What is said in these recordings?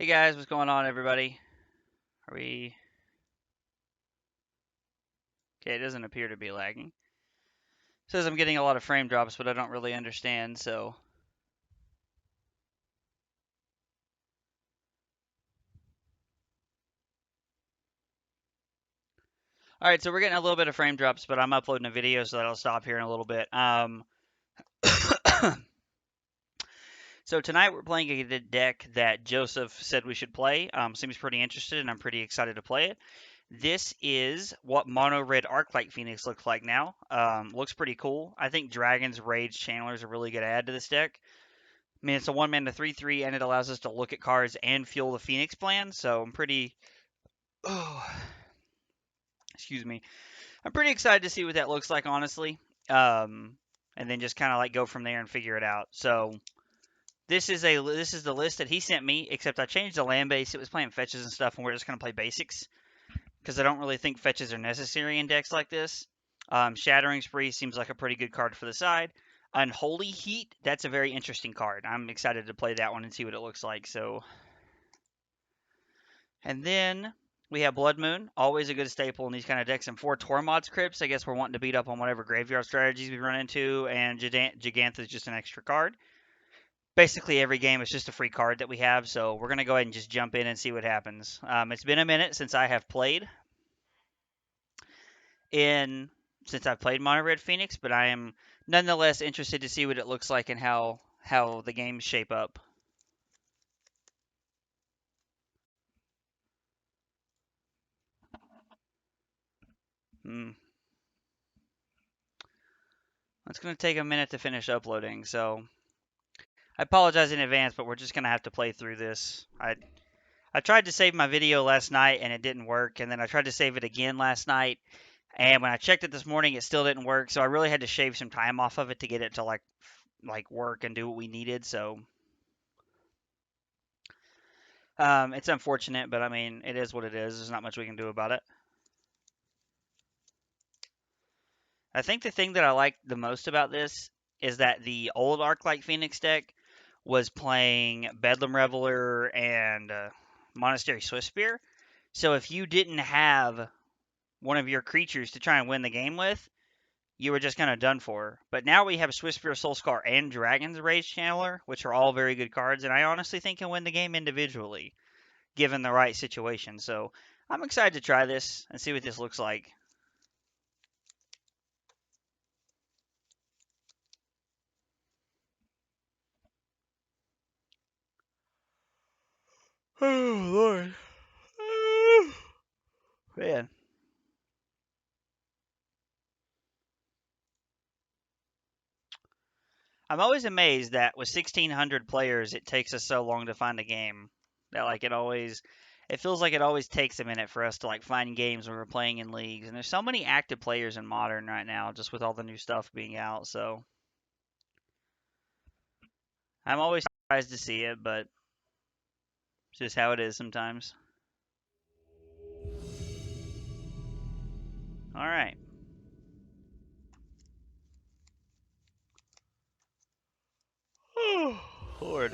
Hey guys, what's going on, everybody? Are we... Okay, it doesn't appear to be lagging. It says I'm getting a lot of frame drops, but I don't really understand, so... Alright, so we're getting a little bit of frame drops, but I'm uploading a video, so that'll stop here in a little bit. So tonight we're playing a deck that Joseph said we should play. Seems pretty interested, and I'm pretty excited to play it. This is what Mono Red Arclight Phoenix looks like now. Looks pretty cool. I think Dragon's Rage Channeler is a really good add to this deck. I mean, it's a 1-mana 3/3, and it allows us to look at cards and fuel the Phoenix plan. So I'm pretty, oh, excuse me, I'm pretty excited to see what that looks like, honestly. And then just kind of like go from there and figure it out. So this is the list that he sent me. Except I changed the land base. It was playing fetches and stuff, and we're just gonna play basics because I don't really think fetches are necessary in decks like this. Shattering Spree seems like a pretty good card for the side. Unholy Heat, that's a very interesting card. I'm excited to play that one and see what it looks like. So, and then we have Blood Moon, always a good staple in these kind of decks. And 4 Tormod's Crypts. I guess we're wanting to beat up on whatever graveyard strategies we run into. And Gigantha is just an extra card. Basically, every game is just a free card that we have. So we're going to go ahead and just jump in and see what happens. It's been a minute since I have played since I've played Mono Red Phoenix, but I am nonetheless interested to see what it looks like and how the games shape up. It's going to take a minute to finish uploading, so I apologize in advance, but we're just going to have to play through this. I tried to save my video last night and it didn't work, and then I tried to save it again last night, and when I checked it this morning, it still didn't work, so I really had to shave some time off of it to get it to like work and do what we needed. So it's unfortunate, but I mean, it is what it is. There's not much we can do about it. I think the thing that I like the most about this is that the old Arclight Phoenix deck was playing Bedlam Reveler and Monastery Swiftspear. So if you didn't have one of your creatures to try and win the game with, you were just kind of done for. But now we have Swiftspear, Soulscar, and Dragon's Rage Channeler, which are all very good cards, and I honestly think can win the game individually, given the right situation. So I'm excited to try this and see what this looks like. Oh, Lord. Man. I'm always amazed that with 1,600 players, it takes us so long to find a game. That like it feels like it always takes a minute for us to like find games when we're playing in leagues. And there's so many active players in Modern right now, just with all the new stuff being out. So I'm always surprised to see it, but it's just how it is sometimes. All right. Oh, Lord.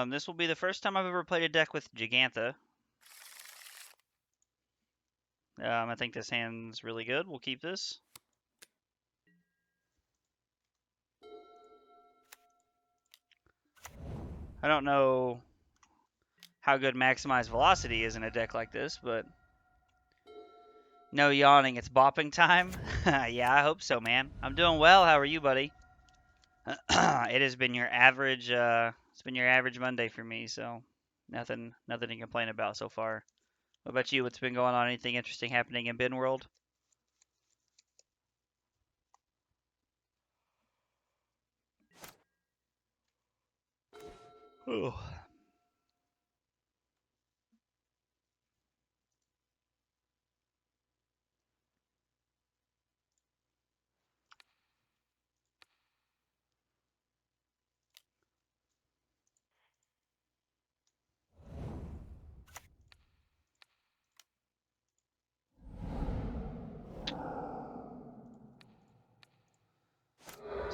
This will be the first time I've ever played a deck with Gigantha. I think this hand's really good. We'll keep this. I don't know how good Maximize Velocity is in a deck like this, but no yawning, it's bopping time. Yeah, I hope so, man. I'm doing well. How are you, buddy? It has been your average. It's been your average Monday for me, so nothing to complain about so far. What about you? What's been going on? Anything interesting happening in Bin World? Ooh.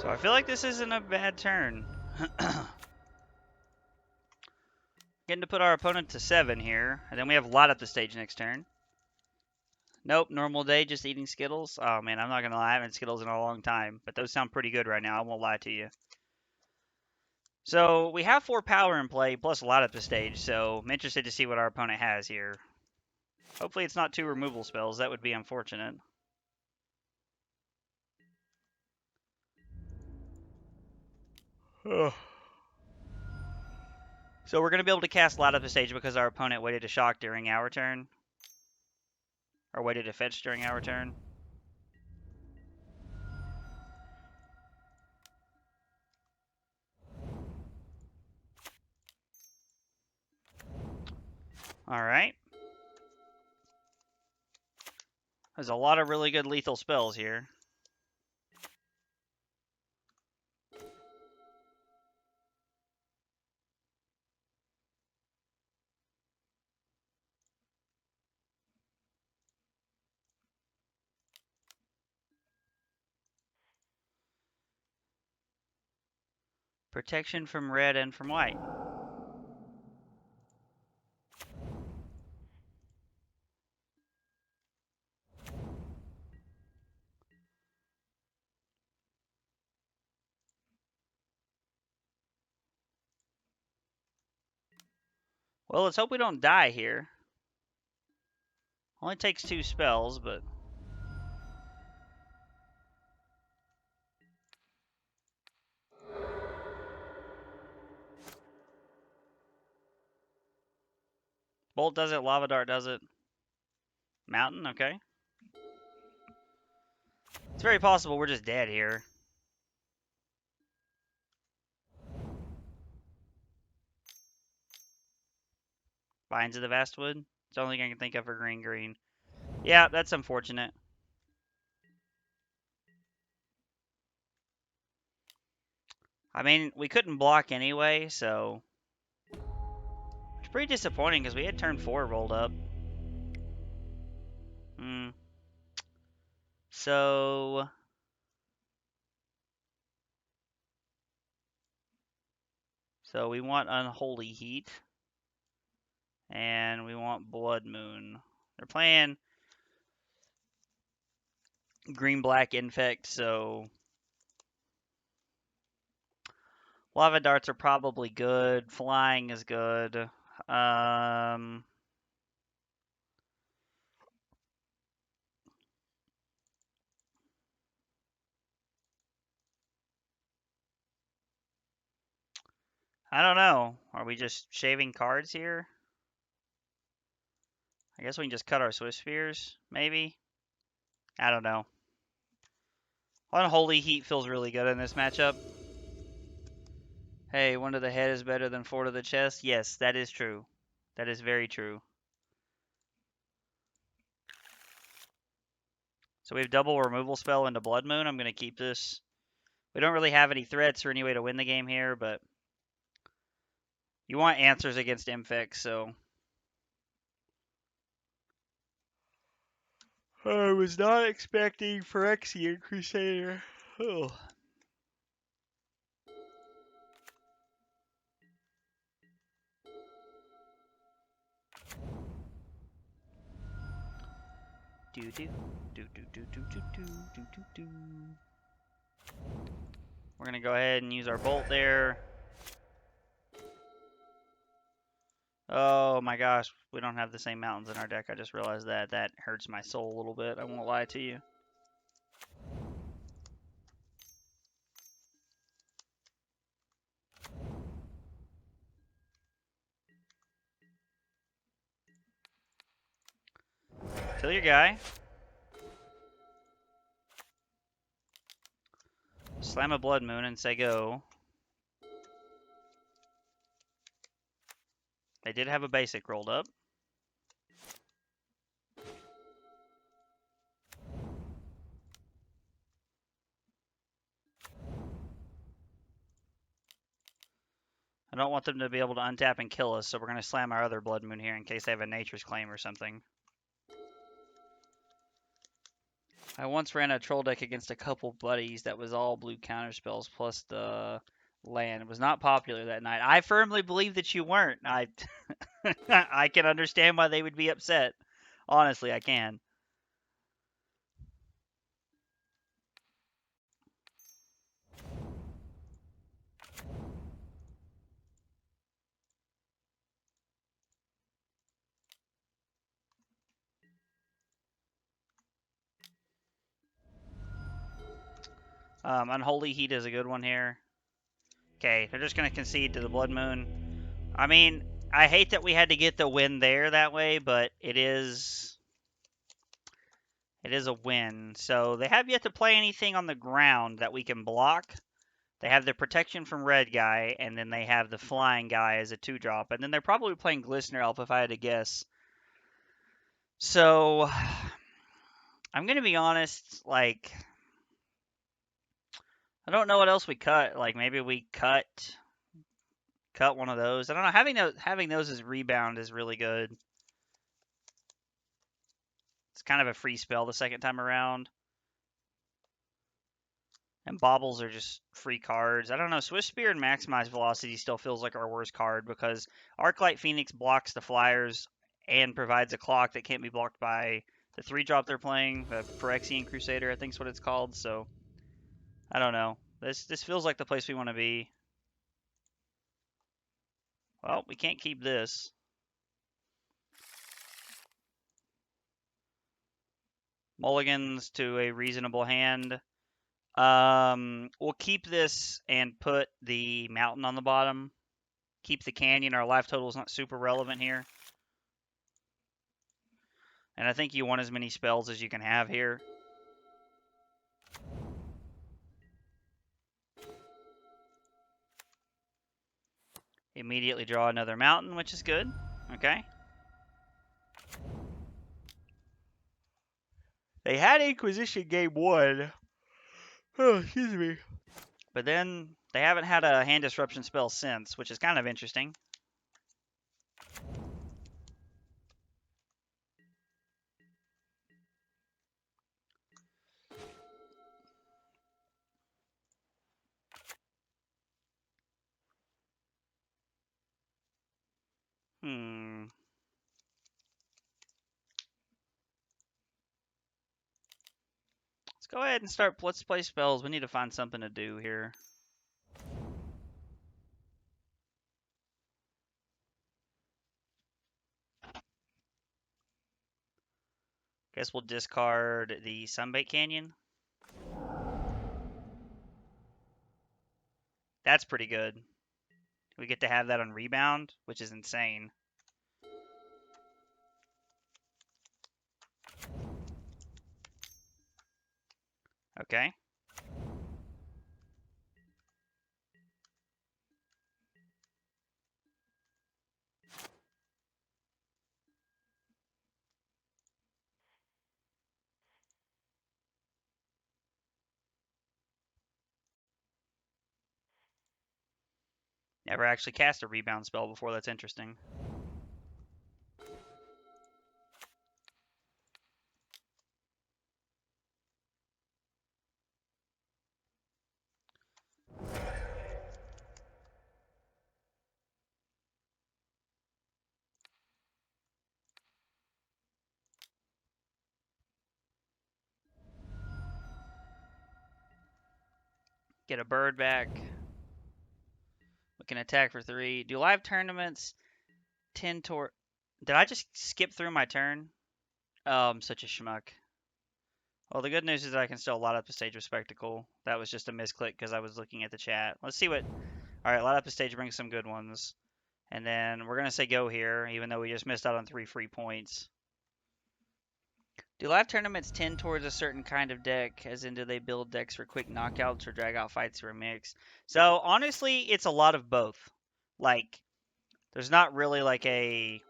So I feel like this isn't a bad turn. Getting to put our opponent to 7 here. And then we have a lot up the stage next turn. Nope, normal day, just eating Skittles. Oh man, I'm not gonna lie, I haven't had Skittles in a long time. But those sound pretty good right now, I won't lie to you. So we have 4 power in play, plus a lot up the stage. So I'm interested to see what our opponent has here. Hopefully it's not 2 removal spells, that would be unfortunate. Ugh. So we're going to be able to cast Light Up the Stage because our opponent waited to shock during our turn. Or waited to fetch during our turn. Alright. There's a lot of really good lethal spells here. Protection from red and from white. Well, let's hope we don't die here. Only takes 2 spells, but... Bolt does it, Lava Dart does it. Mountain, okay. It's very possible we're just dead here. Vines of the Vastwood. It's the only thing I can think of for green. Yeah, that's unfortunate. I mean, we couldn't block anyway, so... It's pretty disappointing because we had turn 4 rolled up. So... So we want Unholy Heat. And we want Blood Moon. They're playing green-black Infect, so... Lava Darts are probably good. Flying is good. I don't know. Are we just shaving cards here? I guess we can just cut our Swift Spheres, maybe? I don't know. Unholy Heat feels really good in this matchup. Hey, 1 to the head is better than 4 to the chest. Yes, that is true. That is very true. So we have double removal spell into Blood Moon. I'm going to keep this. We don't really have any threats or any way to win the game here, but you want answers against Infect, so... I was not expecting Phyrexian Crusader. Oh. Do do do do do do do do do do do. We're gonna go ahead and use our bolt there. Oh my gosh, we don't have the same mountains in our deck. I just realized that. That hurts my soul a little bit. I won't lie to you. Kill your guy. Slam a Blood Moon and say go. They did have a basic rolled up. I don't want them to be able to untap and kill us, so we're going to slam our other Blood Moon here in case they have a Nature's Claim or something. I once ran a troll deck against a couple buddies that was all blue counter spells plus the land. It was not popular that night. I firmly believe that you weren't. I can understand why they would be upset. Honestly, I can. Unholy Heat is a good one here. Okay, they're just going to concede to the Blood Moon. I mean, I hate that we had to get the win there that way, but it is a win. So they have yet to play anything on the ground that we can block. They have the protection from red guy, and then they have the flying guy as a 2-drop. And then they're probably playing Glistener Elf if I had to guess. So I'm going to be honest, like, I don't know what else we cut. Like, maybe we cut one of those. I don't know. Having those as rebound is really good. It's kind of a free spell the second time around. And baubles are just free cards. I don't know. Swift Spear and Maximize Velocity still feels like our worst card because Arclight Phoenix blocks the flyers and provides a clock that can't be blocked by the 3-drop they're playing, the Phyrexian Crusader, I think is what it's called. So I don't know. This feels like the place we want to be. Well, we can't keep this. Mulligans to a reasonable hand. We'll keep this and put the mountain on the bottom. Keep the canyon. Our life total is not super relevant here. And I think you want as many spells as you can have here. Immediately draw another mountain, which is good. Okay. They had Inquisition game 1. Oh, excuse me. But then they haven't had a hand disruption spell since, which is kind of interesting. Let's go ahead and start. Let's play spells. We need to find something to do here. Guess we'll discard the Sunbait Canyon. That's pretty good. We get to have that on rebound, which is insane. Okay. Never actually cast a rebound spell before. That's interesting. Get a bird back. We can attack for 3. Do live tournaments tend toward... Did I just skip through my turn? Oh, I'm such a schmuck. Well, the good news is that I can still light up a stage with Spectacle. That was just a misclick because I was looking at the chat. Let's see what... Alright, light up a stage brings some good ones. And then we're going to say go here, even though we just missed out on 3 free points. Do live tournaments tend towards a certain kind of deck, as in do they build decks for quick knockouts or drag out fights or a mix? So, honestly, it's a lot of both. Like, there's not really like a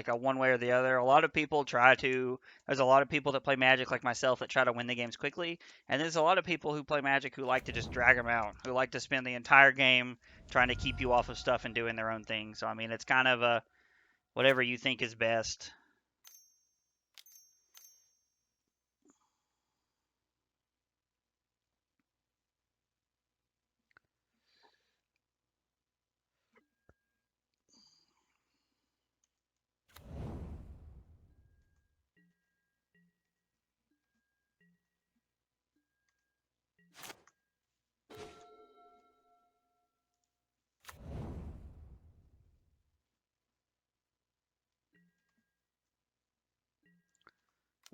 one way or the other. A lot of people there's a lot of people that play Magic like myself that try to win the games quickly, and there's a lot of people who play Magic who like to just drag them out, who like to spend the entire game trying to keep you off of stuff and doing their own thing. So, I mean, it's kind of a whatever you think is best.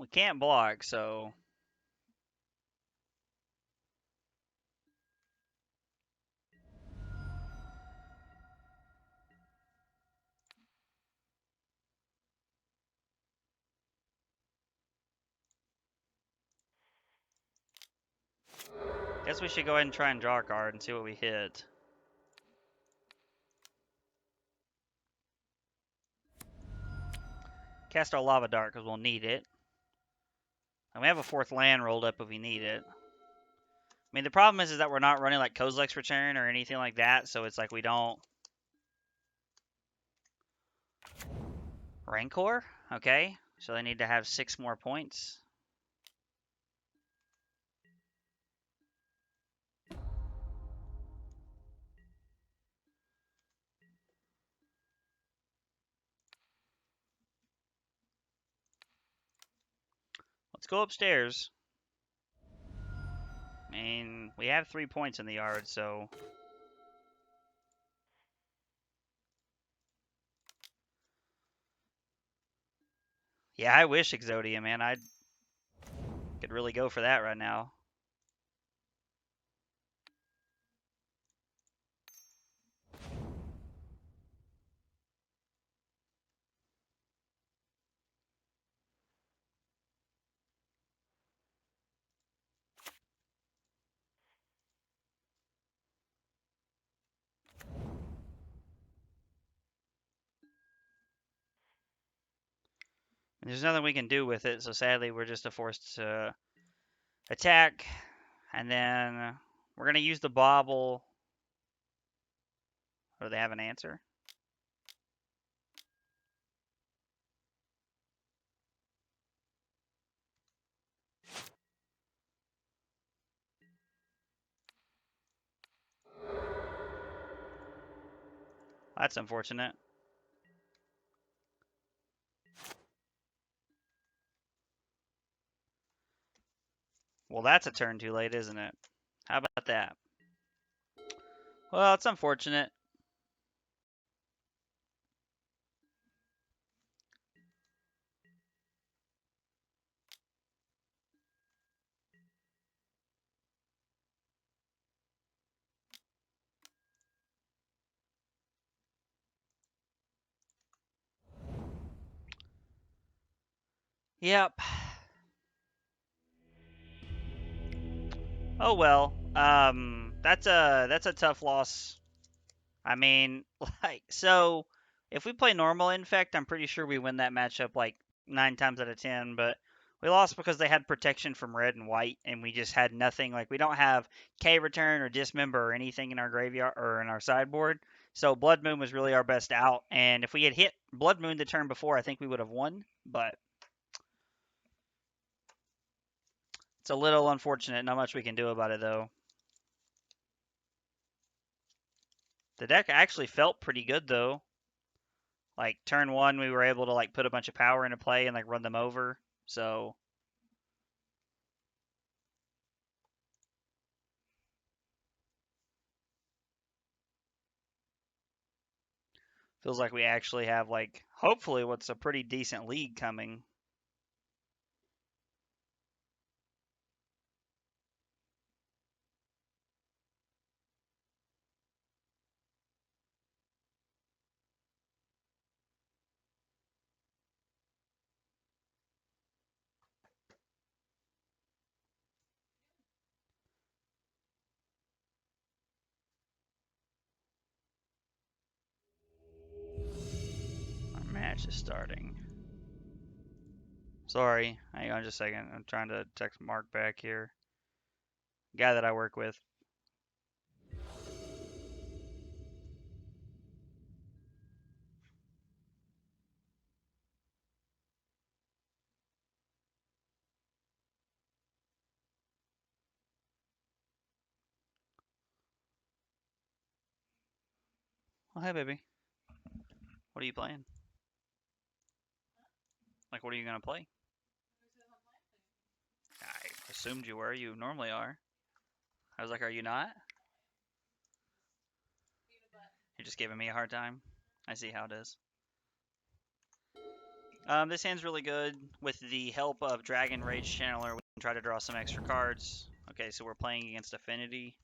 We can't block, so... Guess we should go ahead and try and draw a card and see what we hit. Cast our Lava Dart because we'll need it. And we have a 4th land rolled up if we need it. I mean, the problem is that we're not running like Kozilek's Return or anything like that, so it's like we don't... Rancor? Okay, so they need to have 6 more points. Let's go upstairs. I mean, we have 3 points in the yard, so... Yeah, I wish Exodia, man. I could really go for that right now. There's nothing we can do with it, so sadly we're just forced to attack. And then we're going to use the bauble. Or do they have an answer? That's unfortunate. Well, that's a turn too late, isn't it? How about that? Well, it's unfortunate. Yep. Oh well. That's a tough loss. I mean, like, so if we play normal Infect, I'm pretty sure we win that matchup like 9 times out of 10, but we lost because they had protection from red and white, and we just had nothing. Like, we don't have K return or dismember or anything in our graveyard or in our sideboard. So Blood Moon was really our best out, and if we had hit Blood Moon the turn before, I think we would have won, but it's a little unfortunate. Not much we can do about it, though. The deck actually felt pretty good, though. Like, turn 1, we were able to, like, put a bunch of power into play and, like, run them over. So, feels like we actually have, like, hopefully what's a pretty decent league coming. Our match is starting. Sorry, hang on just a second. I'm trying to text Mark back here. Guy that I work with. Oh, hey, baby. What are you playing? Like, what are you going to play? I assumed you were. You normally are. I was like, are you not? You're just giving me a hard time. I see how it is. This hand's really good. With the help of Dragon Rage Channeler, we can try to draw some extra cards. Okay, so we're playing against Affinity.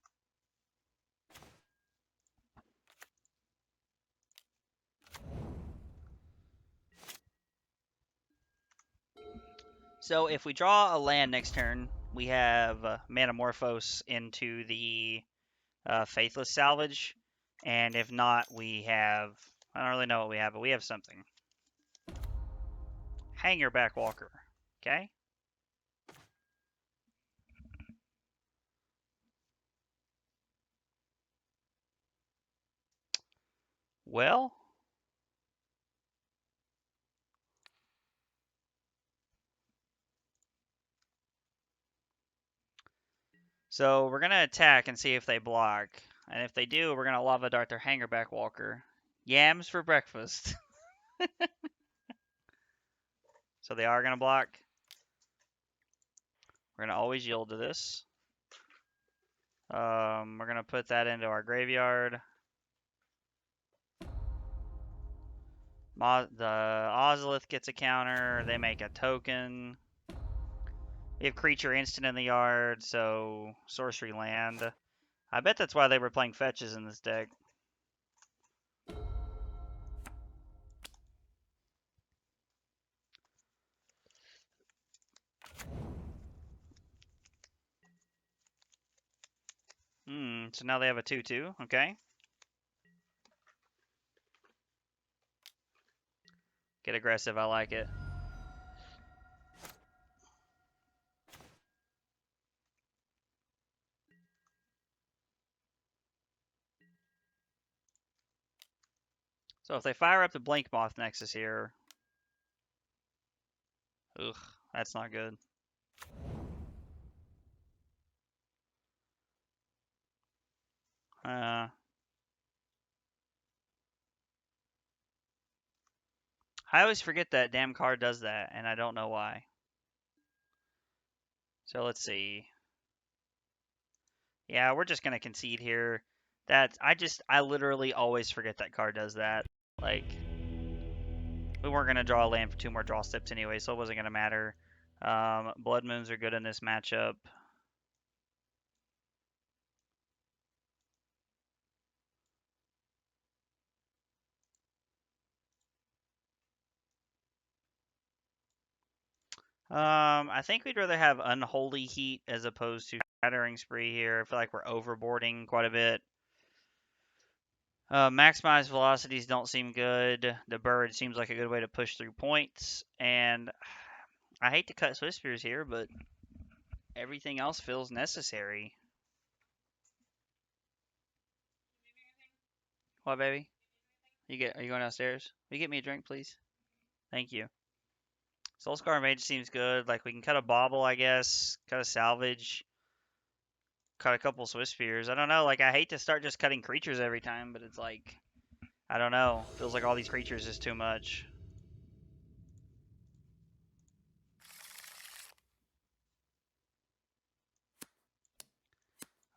So if we draw a land next turn, we have Manamorphose into the Faithless Salvage. And if not, we have... I don't really know what we have, but we have something. Hangerback Walker. Okay? Well... So we're going to attack and see if they block. And if they do, we're going to Lava Dart their Hangerback Walker. Yams for breakfast. So they are going to block. We're going to always yield to this. We're going to put that into our graveyard. The Ozolith gets a counter. They make a token. We have creature instant in the yard, so sorcery land. I bet that's why they were playing fetches in this deck. So now they have a 2/2. Okay. Get aggressive. I like it. So if they fire up the Blink Moth Nexus here... Ugh, that's not good. I always forget that damn card does that, and I don't know why. So let's see. Yeah, we're just gonna concede here. I literally always forget that card does that. Like, we weren't gonna draw a land for 2 more draw steps anyway, so it wasn't gonna matter. Blood Moons are good in this matchup. I think we'd rather have Unholy Heat as opposed to Shattering Spree here. I feel like we're overboarding quite a bit. Maximized velocities don't seem good. The bird seems like a good way to push through points. And I hate to cut Swift Spears here, but everything else feels necessary. What, baby? Are you going downstairs? Will you get me a drink, please? Thank you. Soulscar Mage seems good. Like, we can cut a Bauble, I guess. Cut a Salvage. Cut a couple Swift Spears. I don't know. Like, I hate to start just cutting creatures every time, but it's like... I don't know. Feels like all these creatures is too much.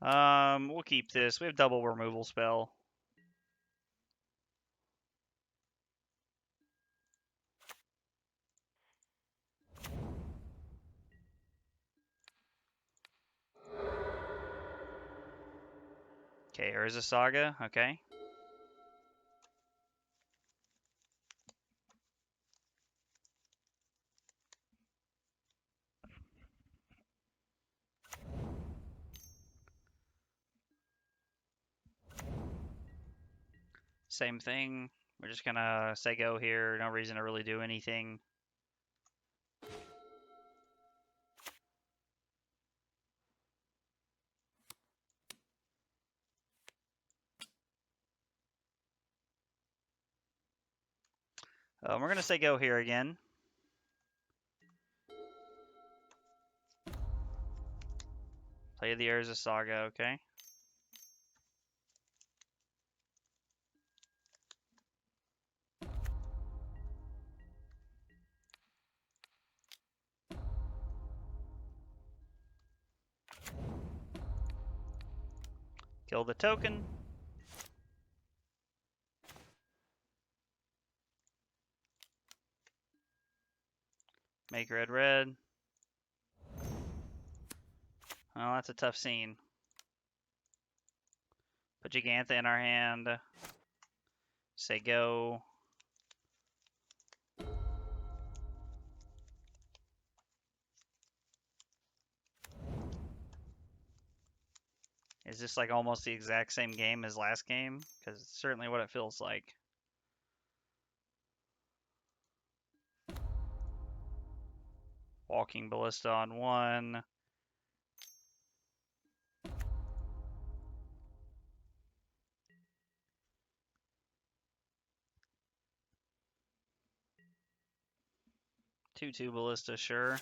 We'll keep this. We have double removal spell. Okay, Urza Saga. Okay. Same thing. We're just gonna say go here. No reason to really do anything. We're gonna say go here again. Play the Urza Saga, okay. Kill the token. Make red red. Oh, that's a tough scene. Put Gigantha in our hand. Say go. Is this like almost the exact same game as last game? Because it's certainly what it feels like. Walking Ballista on 1. Two Ballista, sure.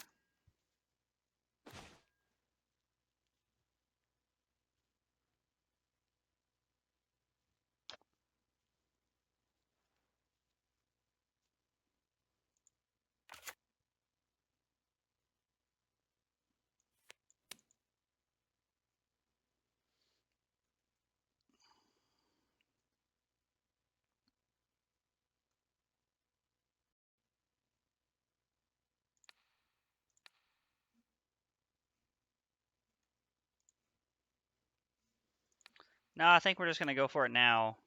No, I think we're just going to go for it now.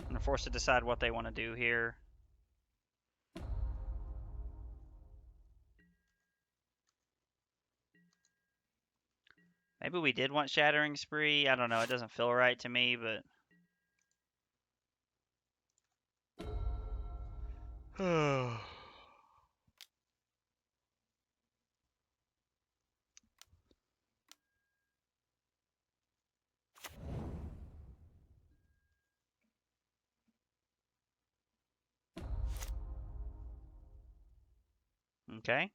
I'm forced to decide what they want to do here. Maybe we did want Shattering Spree. I don't know. It doesn't feel right to me, but... Okay.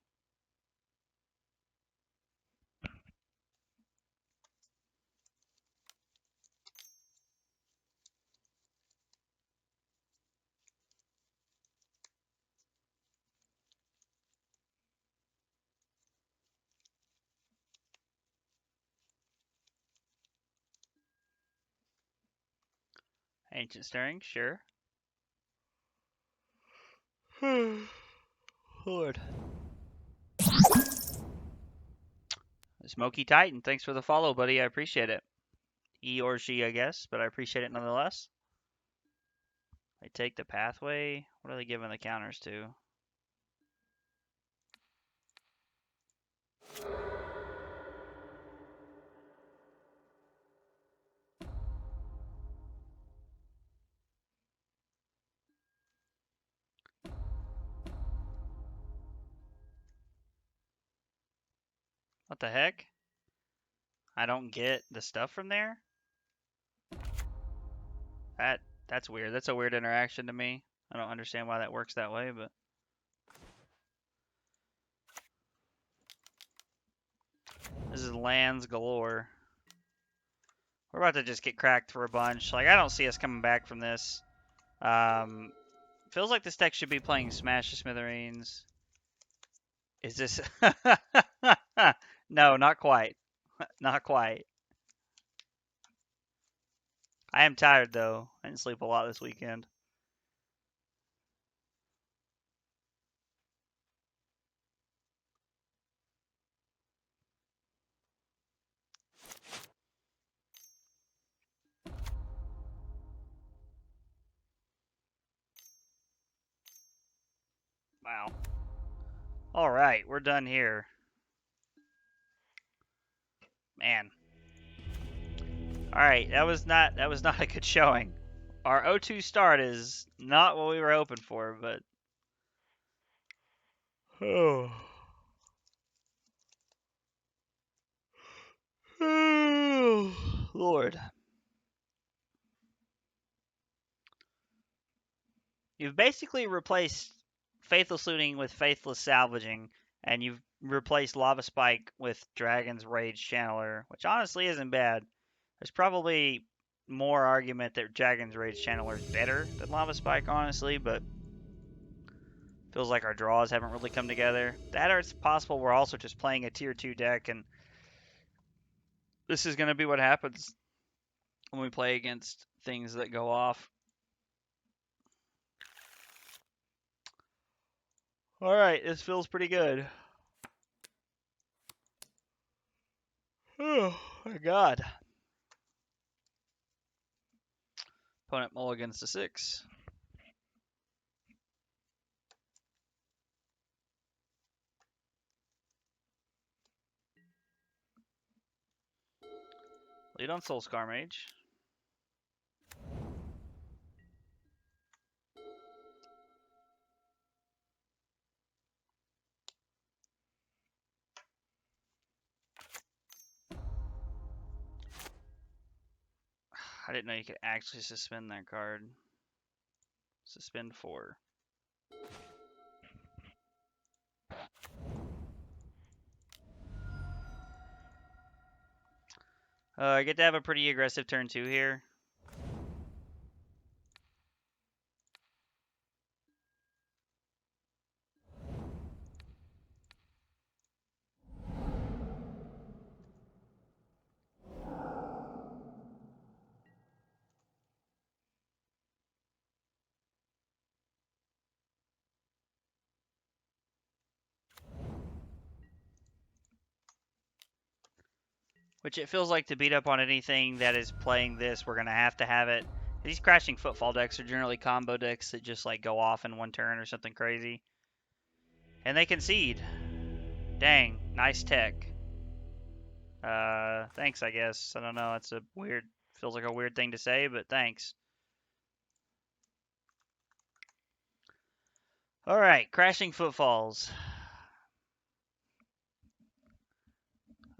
Ancient Stirring, sure. Lord. Smoky Titan, thanks for the follow, buddy. I appreciate it. He or she, I guess, but I appreciate it nonetheless. They take the pathway. What are they giving the counters to? What the heck? I don't get the stuff from there? That's weird. That's a weird interaction to me. I don't understand why that works that way, but... This is lands galore. We're about to just get cracked for a bunch. Like, I don't see us coming back from this. Feels like this deck should be playing Smash the Smithereens. Is this... No, not quite. Not quite. I am tired, though. I didn't sleep a lot this weekend. Wow. All right, we're done here. Man. All right, that was not a good showing. Our 0-2 start is not what we were hoping for, but oh. Lord. You've basically replaced Faithless Looting with Faithless Salvaging, and you've replaced Lava Spike with Dragon's Rage Channeler, which honestly isn't bad. There's probably more argument that Dragon's Rage Channeler is better than Lava Spike, honestly, but feels like our draws haven't really come together. That or it's possible we're also just playing a tier 2 deck, and this is going to be what happens when we play against things that go off. All right, this feels pretty good. Oh my god. Opponent mulligans to 6. Lead on Soulscar Mage. I didn't know you could actually suspend that card. Suspend 4. I get to have a pretty aggressive turn 2 here. Which it feels like to beat up on anything that is playing this, we're going to have it. These Crashing Footfall decks are generally combo decks that just like go off in one turn or something crazy. And they concede. Dang, nice tech. Thanks, I guess. I don't know, it's a weird, feels like a weird thing to say, but thanks. Alright, Crashing Footfalls.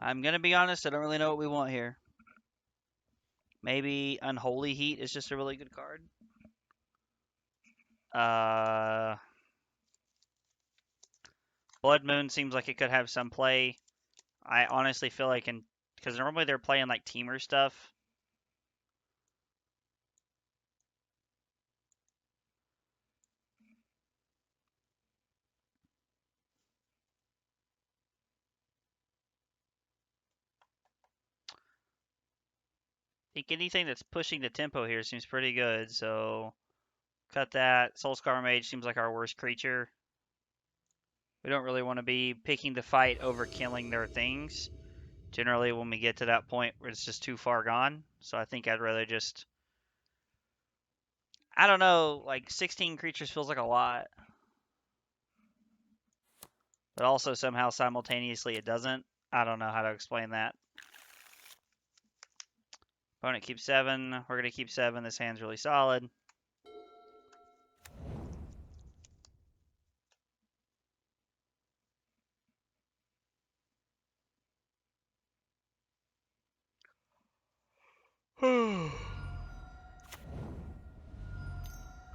I'm going to be honest, I don't really know what we want here. Maybe Unholy Heat is just a really good card. Blood Moon seems like it could have some play. I honestly feel like, because normally they're playing like teamer stuff. I think anything that's pushing the tempo here seems pretty good, so cut that. Soulscar Mage seems like our worst creature. We don't really want to be picking the fight over killing their things. Generally, when we get to that point where it's just too far gone. So I think I'd rather just... I don't know, like 16 creatures feels like a lot. But also somehow simultaneously it doesn't. I don't know how to explain that. Opponent keeps 7. We're going to keep 7. This hand's really solid.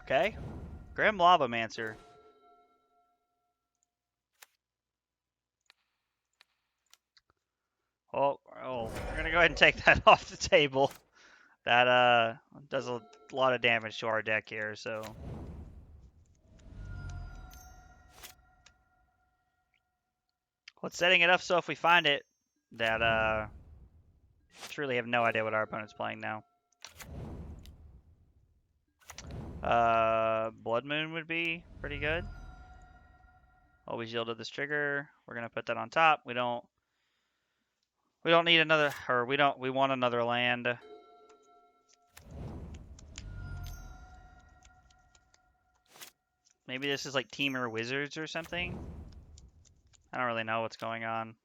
Okay. Grim Lavamancer. Oh, we're going to go ahead and take that off the table. That does a lot of damage to our deck here, so... Well, it's setting it up so if we find it, that truly have no idea what our opponent's playing now. Blood Moon would be pretty good. Always yielded this trigger. We're gonna put that on top. We don't need another, or we want another land. Maybe this is like Teamer Wizards or something. I don't really know what's going on.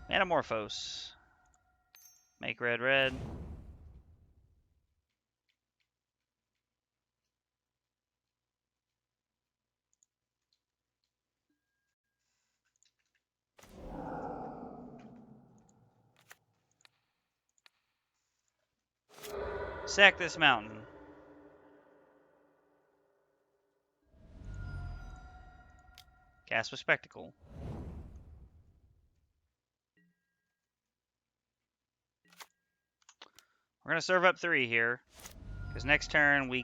Manamorphose. Make red red. Sack this mountain. Cast with Spectacle. We're going to serve up 3 here. Because next turn we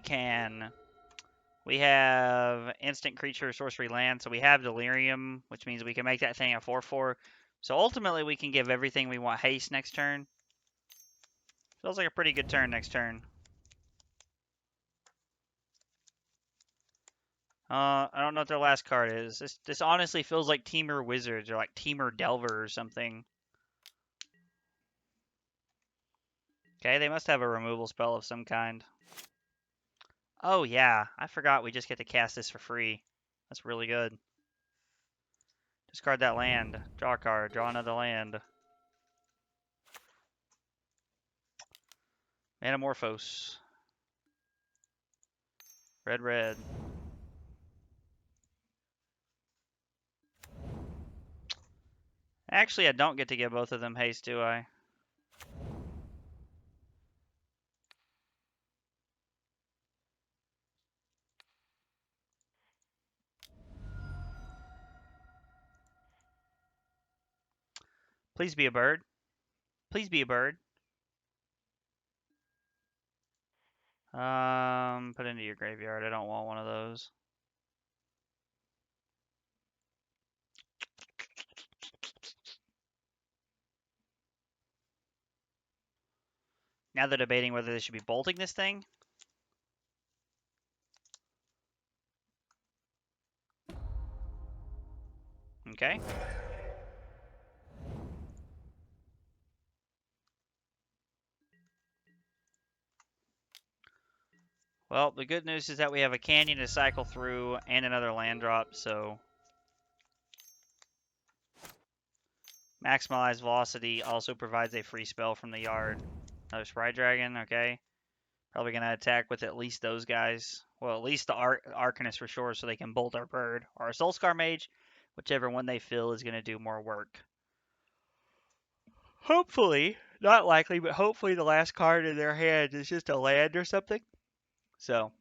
have instant creature, sorcery land. So we have Delirium, which means we can make that thing a 4/4. So ultimately we can give everything we want haste next turn. Feels like a pretty good turn next turn. I don't know what their last card is. This honestly feels like Teamer Wizards or like Teamer Delver or something. Okay, they must have a removal spell of some kind. Oh yeah, I forgot we just get to cast this for free. That's really good. Discard that land. Draw a card. Draw another land. Manamorphose. Red, red. Actually, I don't get to give both of them haste, do I? Please be a bird. Please be a bird. Put it into your graveyard. I don't want one of those. Now they're debating whether they should be bolting this thing. Okay. Well, the good news is that we have a canyon to cycle through and another land drop, so Maximize Velocity also provides a free spell from the yard. Another Sprite Dragon, okay. Probably going to attack with at least those guys. Well, at least the Arcanist for sure, so they can bolt our bird. Or our Soulscar Mage, whichever one they feel is going to do more work. Hopefully, not likely, but hopefully the last card in their hand is just a land or something. So,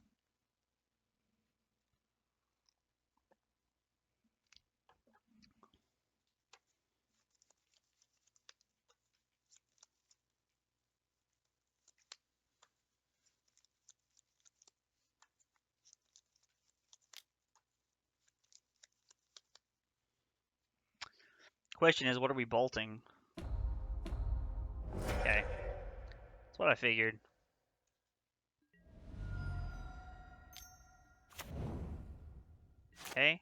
question is, what are we bolting? Okay, that's what I figured. Okay.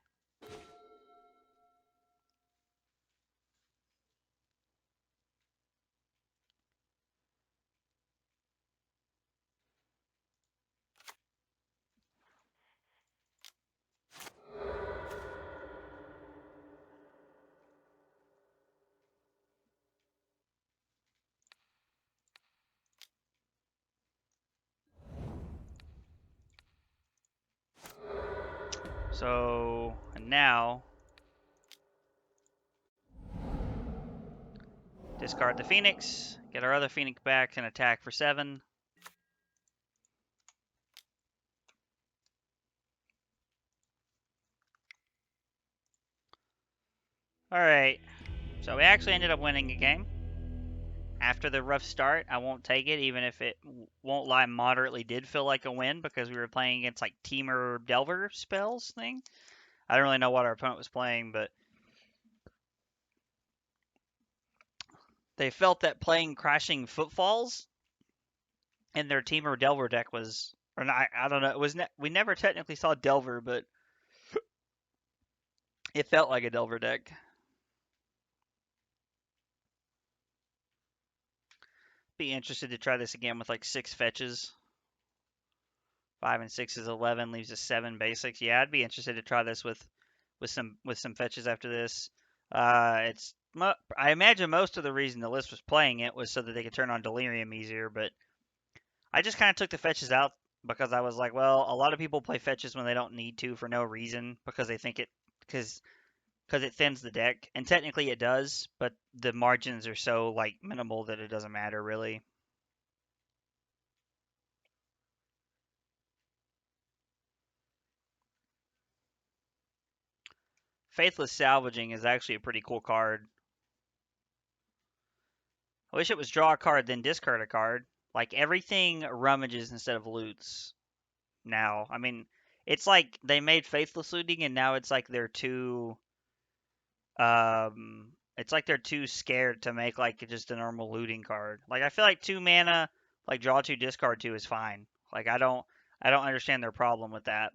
So, and now, discard the Phoenix, get our other Phoenix back, and attack for 7. Alright, so we actually ended up winning a game. After the rough start, I won't take it, even if it, won't lie, moderately did feel like a win, because we were playing against, like, Teamer Delver spells thing. I don't really know what our opponent was playing, but they felt that playing Crashing Footfalls in their Teamer Delver deck was, or not, I don't know, it was, we never technically saw Delver, but it felt like a Delver deck. Be interested to try this again with like 6 fetches. 5 and 6 is 11, leaves us 7 basics. Yeah, I'd be interested to try this with some fetches after this. I imagine most of the reason the list was playing it was so that they could turn on Delirium easier, but I just kind of took the fetches out because I was like, well, a lot of people play fetches when they don't need to for no reason because they think it because it thins the deck, and technically it does, but the margins are so like minimal that it doesn't matter really. Faithless Salvaging is actually a pretty cool card. I wish it was draw a card, then discard a card. Like, everything rummages instead of loots now. I mean, it's like they made Faithless Looting, and now it's like they're too... it's like they're too scared to make, like, just a normal looting card. Like, I feel like 2 mana Like draw 2, discard 2 is fine. Like I don't understand their problem with that.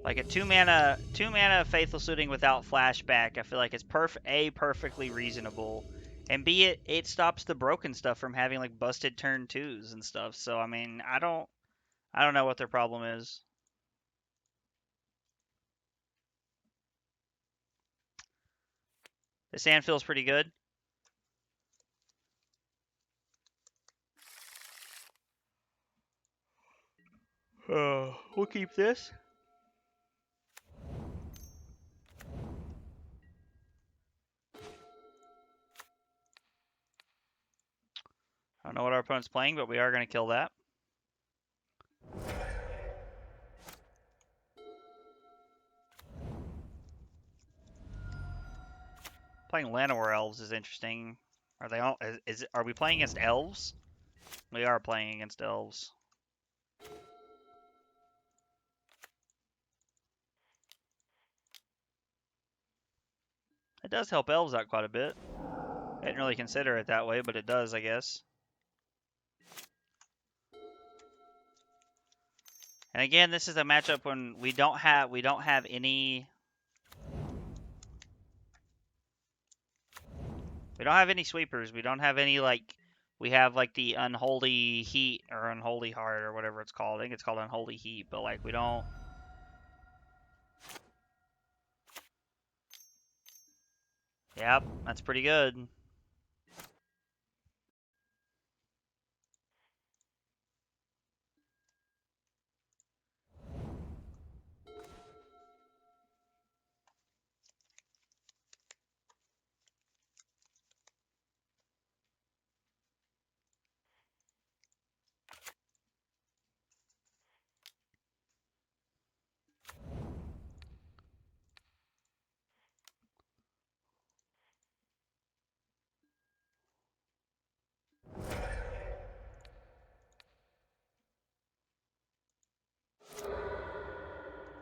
Like a 2 mana Faithful Suiting without flashback, I feel like it's perfectly reasonable, and B, it stops the broken stuff from having like busted turn 2s and stuff. So I mean, I don't know what their problem is. The sand feels pretty good. We'll keep this. I don't know what our opponent's playing, but we are going to kill that. Playing Llanowar Elves is interesting. Are they all? Are we playing against elves? We are playing against elves. It does help elves out quite a bit. I didn't really consider it that way, but it does, I guess. And again, this is a matchup when we don't have any sweepers. We don't have any like we have like the Unholy Heat or Unholy Heart or whatever it's called. I think it's called Unholy Heat, but like we don't. Yep, that's pretty good.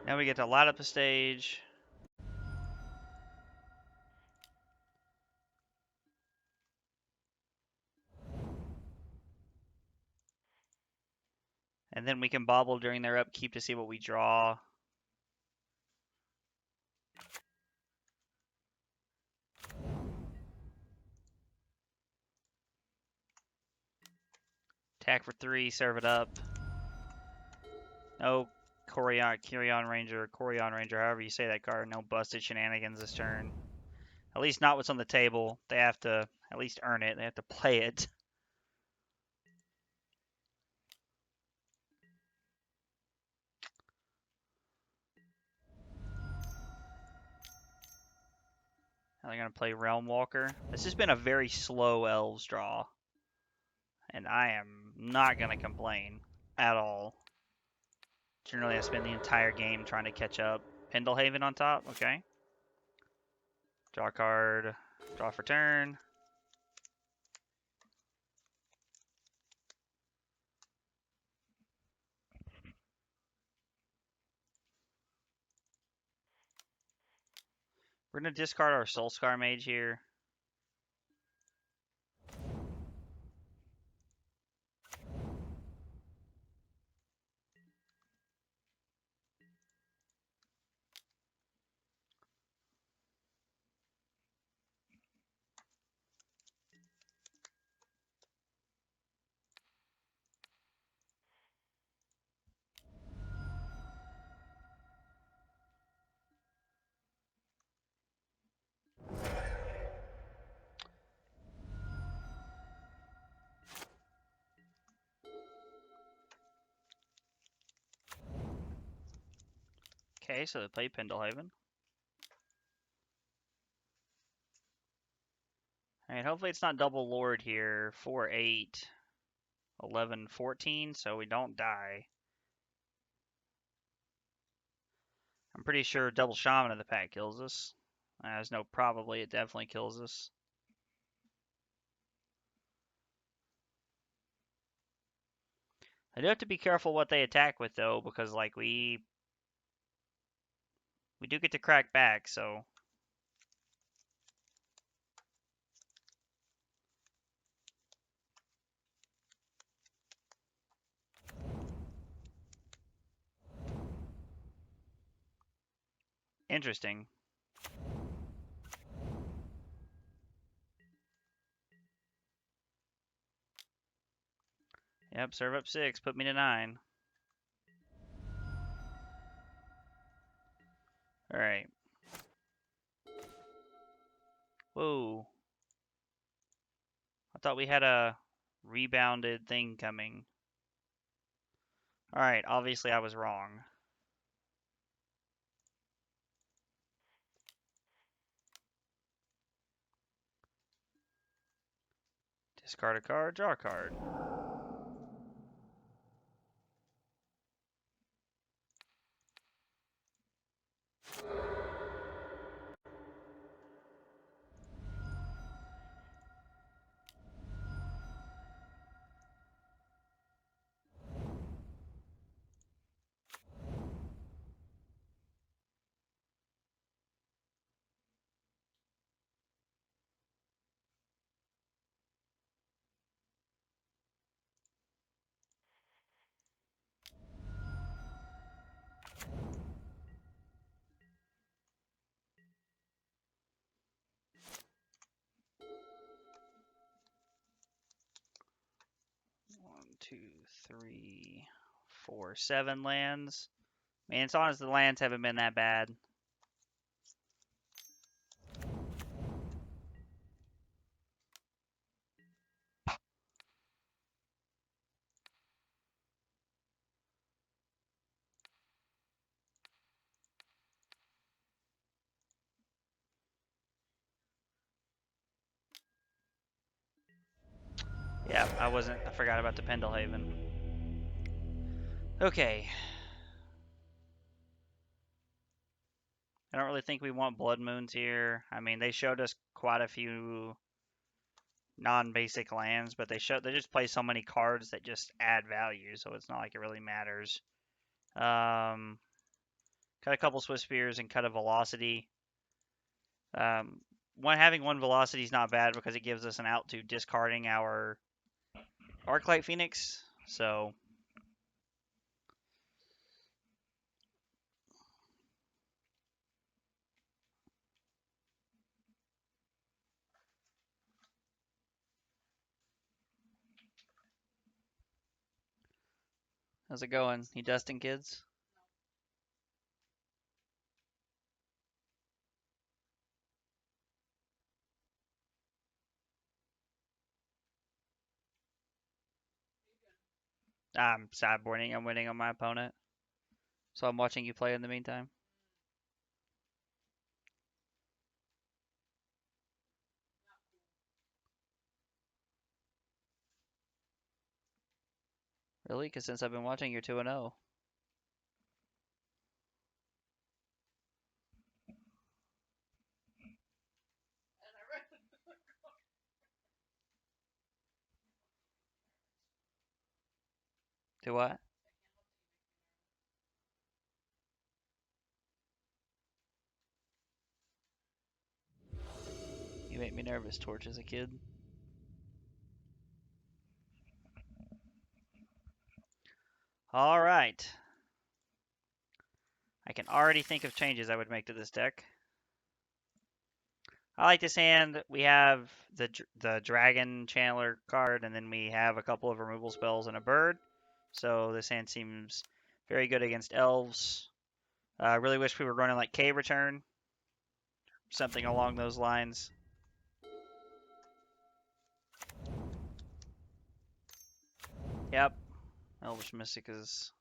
Now we get to light up the stage. And then we can bobble during their upkeep to see what we draw. Attack for 3, serve it up. No Corion Ranger, however you say that card. No busted shenanigans this turn. At least not what's on the table. They have to at least earn it. They have to play it. Now they're going to play Realm Walker. This has been a very slow Elves draw. And I am not going to complain at all. Generally, I spend the entire game trying to catch up. Pendelhaven on top. Okay. Draw a card. Draw for turn. We're going to discard our Soulscar Mage here. Okay, so they play Pendelhaven. Alright, hopefully it's not double Lord here. 4, 8, 11, 14, so we don't die. I'm pretty sure double Shaman of the pack kills us. There's no probably, it definitely kills us. I do have to be careful what they attack with though, because like we do get to crack back, so Interesting. Yep, serve up 6, put me to 9. Alright. Whoa. I thought we had a rebounded thing coming. Alright, obviously I was wrong. Discard a card, draw a card. One, two, three, four, 7 lands. Man, it's honest, the lands haven't been that bad. Yeah, I forgot about the Pendelhaven. Okay. I don't really think we want Blood Moons here. I mean, they showed us quite a few non-basic lands, but they just play so many cards that just add value, so it's not like it really matters. Cut a couple Swift Spears and cut a Velocity. Having one Velocity is not bad because it gives us an out to discarding our Arclight Phoenix. So how's it going? You dusting, kids? I'm sideboarding. I'm winning on my opponent. So I'm watching you play in the meantime. Really? Because since I've been watching, you're 2-0. Do what? You make me nervous, Torch, as a kid. All right. I can already think of changes I would make to this deck. I like this hand. We have the Dragon Channeler card, and then we have a couple of removal spells and a bird. So this hand seems very good against elves. I really wish we were running like Cave Return. Something along those lines. Yep. Elvish Mystic is...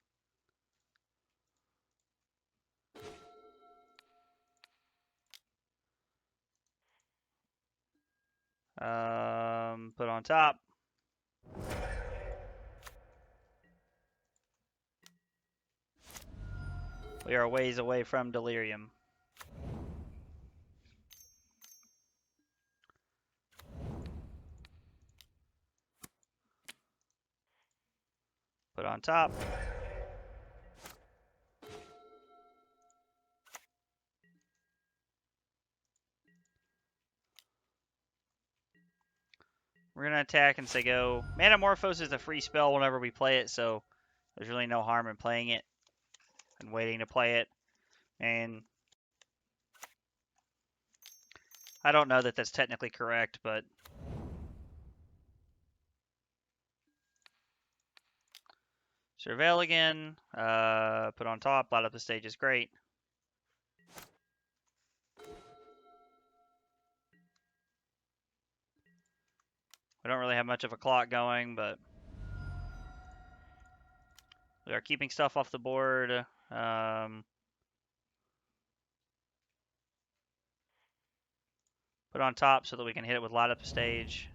put on top. We are ways away from Delirium. Put on top. We're going to attack and say go. Manamorphose is a free spell whenever we play it, so there's really no harm in playing it and waiting to play it. And I don't know that that's technically correct, but surveil again. Put on top. Light up the stage is great. We don't really have much of a clock going, but we are keeping stuff off the board. Put on top so that we can hit it with light up the stage.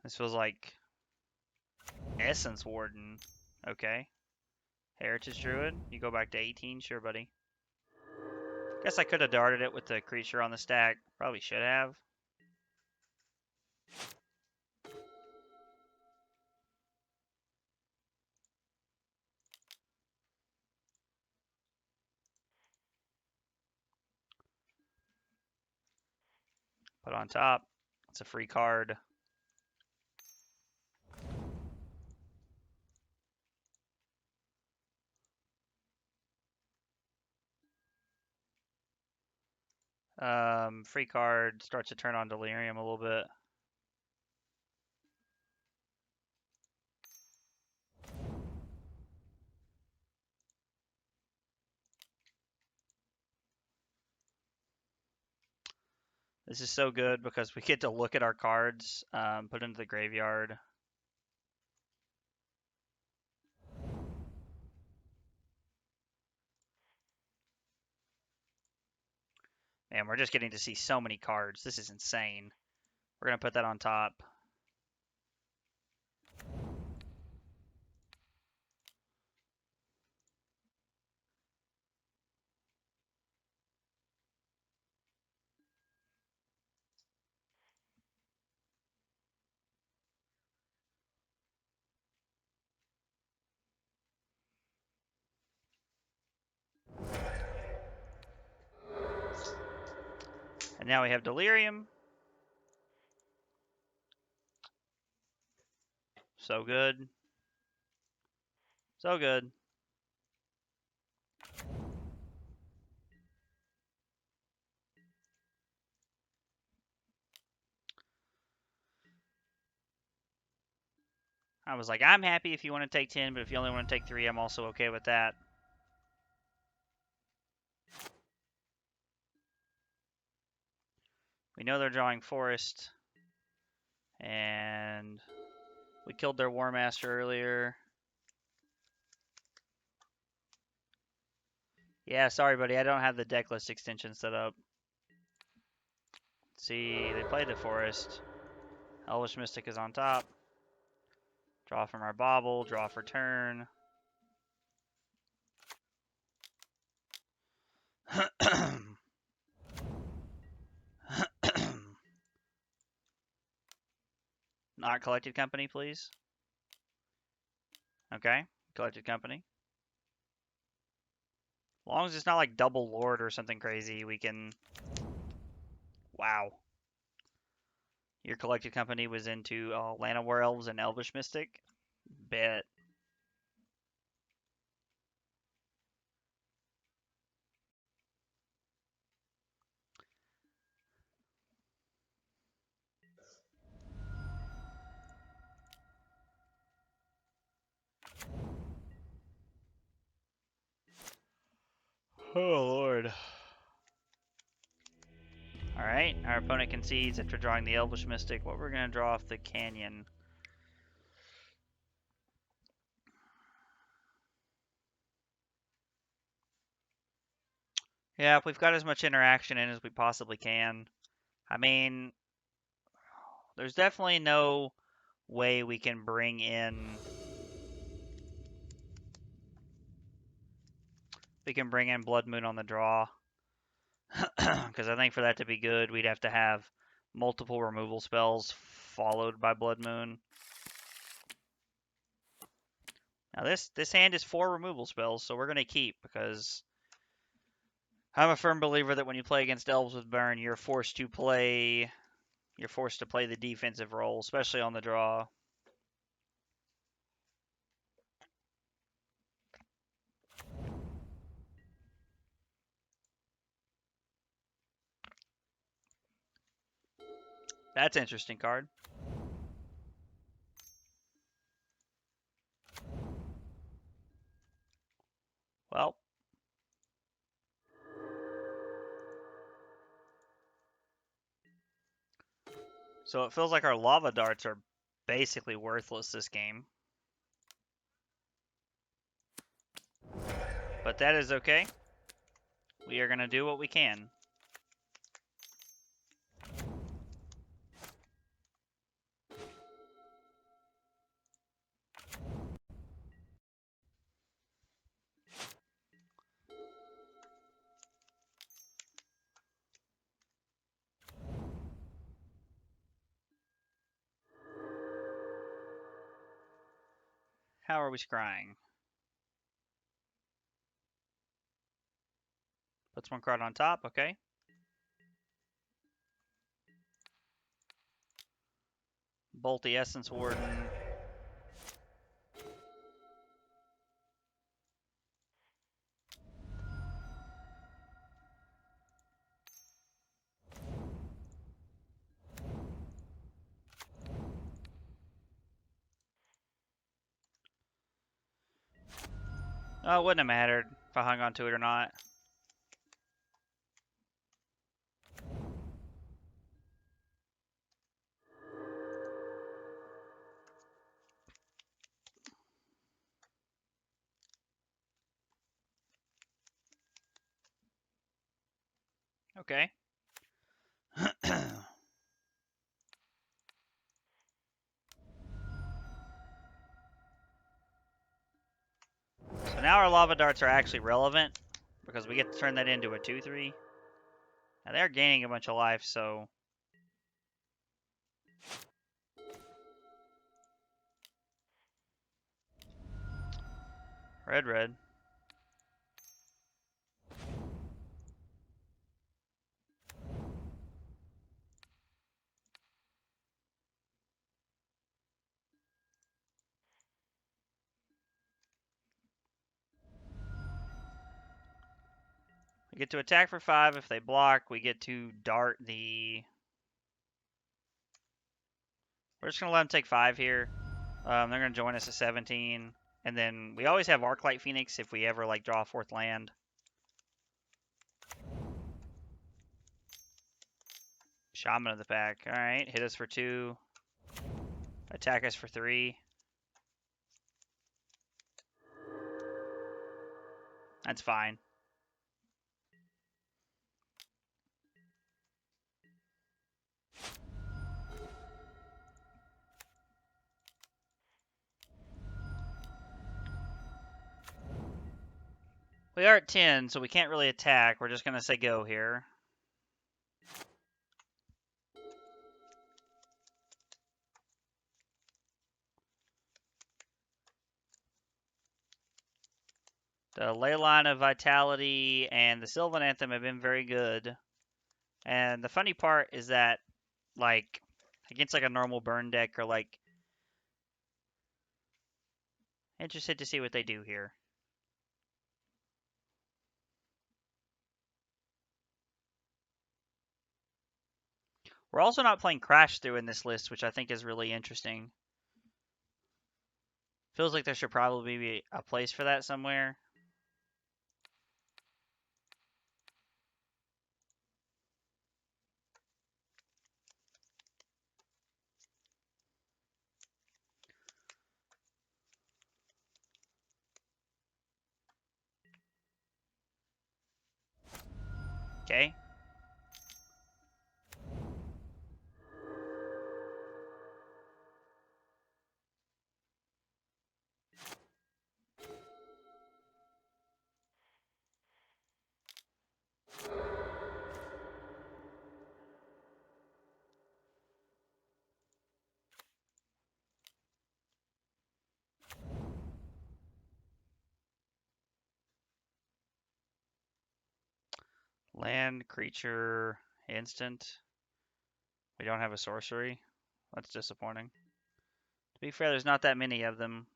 This feels like Essence Warden. Okay. Heritage Druid. You go back to 18? Sure, buddy. Guess I could have darted it with the creature on the stack. Probably should have. Put on top. It's a free card. Free card starts to turn on Delirium a little bit. This is so good because we get to look at our cards, put into the graveyard. Man, we're just getting to see so many cards. This is insane. We're going to put that on top. And now we have Delirium. So good. So good. I was like, I'm happy if you want to take 10, but if you only want to take 3, I'm also okay with that. We know they're drawing Forest. And we killed their War Master earlier. Yeah, sorry, buddy. I don't have the deck list extension set up. See, they played the Forest. Elvish Mystic is on top. Draw from our Bauble. Draw for turn. Not Collected Company, please. Okay, Collected Company. As long as it's not like Double Lord or something crazy, we can... Wow. Your Collected Company was into Lana War Elves and Elvish Mystic? Bet. Oh, Lord. Alright, our opponent concedes after drawing the Elvish Mystic. What we're going to draw off the Canyon. Yeah, if we've got as much interaction in as we possibly can. I mean, there's definitely no way we can bring in... We can bring in Blood Moon on the draw. Because I think for that to be good, we'd have to have multiple removal spells followed by Blood Moon. Now this hand is 4 removal spells, so we're going to keep, because I'm a firm believer that when you play against Elves with Burn, you're forced to play You're forced to play the defensive role, especially on the draw. That's an interesting card. Well, so it feels like our lava darts are basically worthless this game. But that is okay. We are going to do what we can. How are we scrying? Puts one card on top, okay. Bolt the Essence Warden. Oh, it wouldn't have mattered if I hung on to it or not. Okay. So now our lava darts are actually relevant because we get to turn that into a 2/3. Now they're gaining a bunch of life, so red. We get to attack for 5. If they block, we get to dart the... We're just going to let them take 5 here. They're going to join us at 17. And then we always have Arclight Phoenix if we ever like draw a 4th land. Shaman of the Pack. Alright, hit us for 2. Attack us for 3. That's fine. We are at 10, so we can't really attack. We're just going to say go here. The Leyline of Vitality and the Sylvan Anthem have been very good. And the funny part is that, like, against like a normal burn deck or like... Interested to see what they do here. We're also not playing Crash Through in this list, which I think is really interesting. Feels like there should probably be a place for that somewhere. Okay. Land, creature, instant. We don't have a sorcery. That's disappointing. To be fair, there's not that many of them.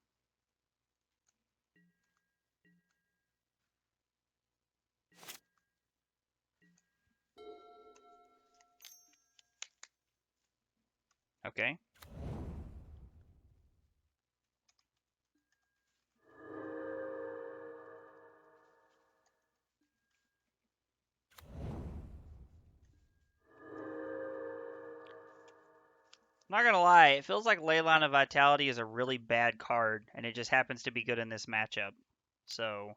Okay. Not gonna lie, it feels like Leyline of Vitality is a really bad card, and it just happens to be good in this matchup. So,